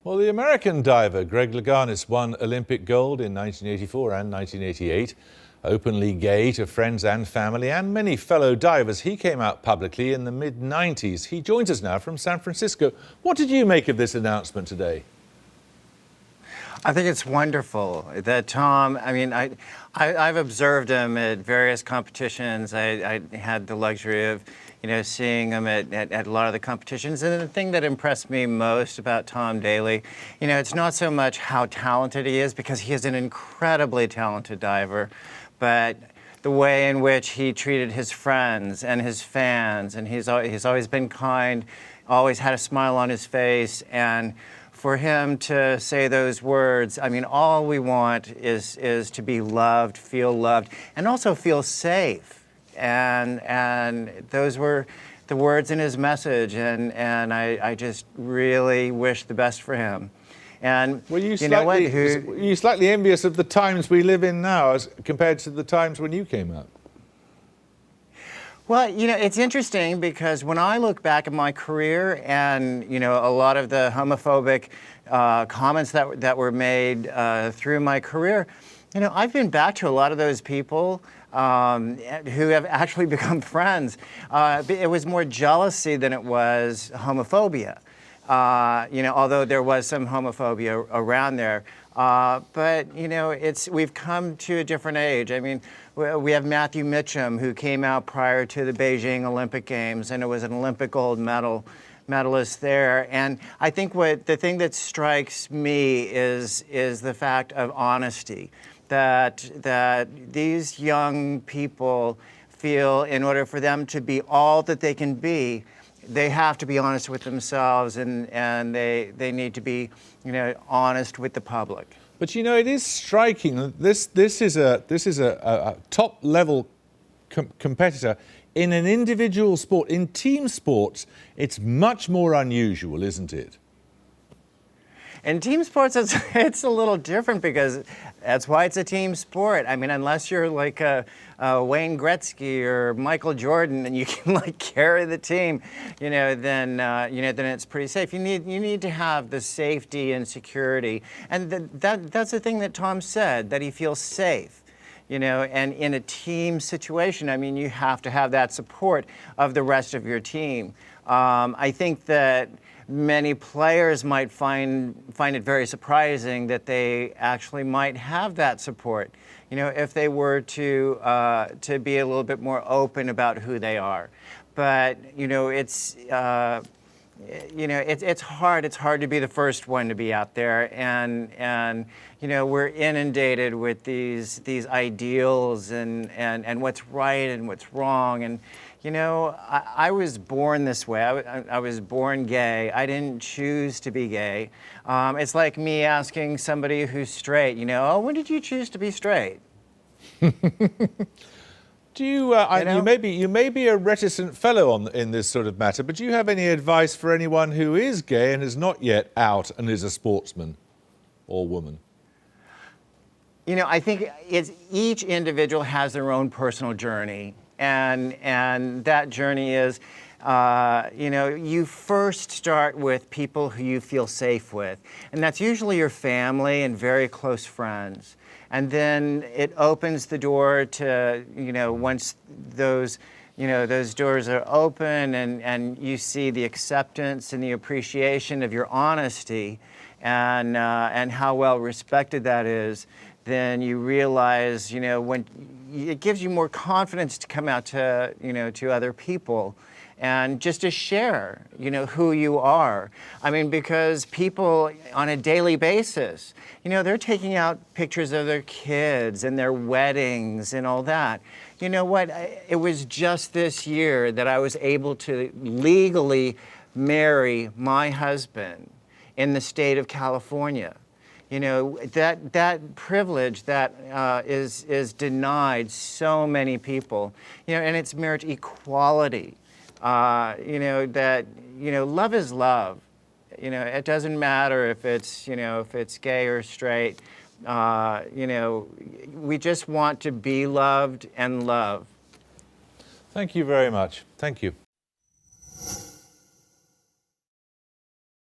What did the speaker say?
Well, the American diver Greg Louganis won Olympic gold in 1984 and 1988. Openly gay to friends and family and many fellow divers, he came out publicly in the mid-90s. He joins us now from San Francisco. What did you make of this announcement today? I think it's wonderful that Tom, I've observed him at various competitions. I had the luxury of, seeing him at a lot of the competitions. And the thing that impressed me most about Tom Daly, it's not so much how talented he is, because he is an incredibly talented diver, but the way in which he treated his friends and his fans. And he's always been kind, always had a smile on his face. And for him to say those words, all we want is to be loved, and also feel safe. And those were the words in his message, and I just really wish the best for him. And were you slightly envious of the times we live in now as compared to the times when you came up? Well, it's interesting because when I look back at my career and, a lot of the homophobic comments that were made through my career, I've been back to a lot of those people who have actually become friends. It was more jealousy than it was homophobia, although there was some homophobia around there. But, we've come to a different age. We have Matthew Mitchum, who came out prior to the Beijing Olympic Games, and it was an Olympic gold medalist there. And I think the thing that strikes me is the fact of honesty, that these young people feel in order for them to be all that they can be, they have to be honest with themselves, and they need to be, honest with the public. But it is striking. This is a top-level competitor in an individual sport. In team sports, it's much more unusual, isn't it? In team sports, it's a little different because that's why it's a team sport. Unless you're like Wayne Gretzky or Michael Jordan and you can carry the team, then it's pretty safe. You need to have the safety and security, and that's the thing that Tom said, that he feels safe. And in a team situation, you have to have that support of the rest of your team. I think that many players might find it very surprising that they actually might have that support, if they were to be a little bit more open about who they are. But it's hard. It's hard to be the first one to be out there, and we're inundated with these ideals and what's right and what's wrong. And I was born this way. I was born gay. I didn't choose to be gay. It's like me asking somebody who's straight, oh, when did you choose to be straight? Do you, you may be a reticent fellow in this sort of matter, but do you have any advice for anyone who is gay and is not yet out and is a sportsman or woman? I think each individual has their own personal journey. And that journey is, you first start with people who you feel safe with. And that's usually your family and very close friends. And then it opens the door to, once those doors are open and you see the acceptance and the appreciation of your honesty and how well respected that is, then you realize, when it gives you more confidence to come out to, to other people and just to share, who you are. Because people on a daily basis, they're taking out pictures of their kids and their weddings and all that. You know what? It was just this year that I was able to legally marry my husband in the state of California. That privilege that is denied so many people, and it's marriage equality. Love is love. It doesn't matter if it's gay or straight. We just want to be loved and love. Thank you very much. Thank you.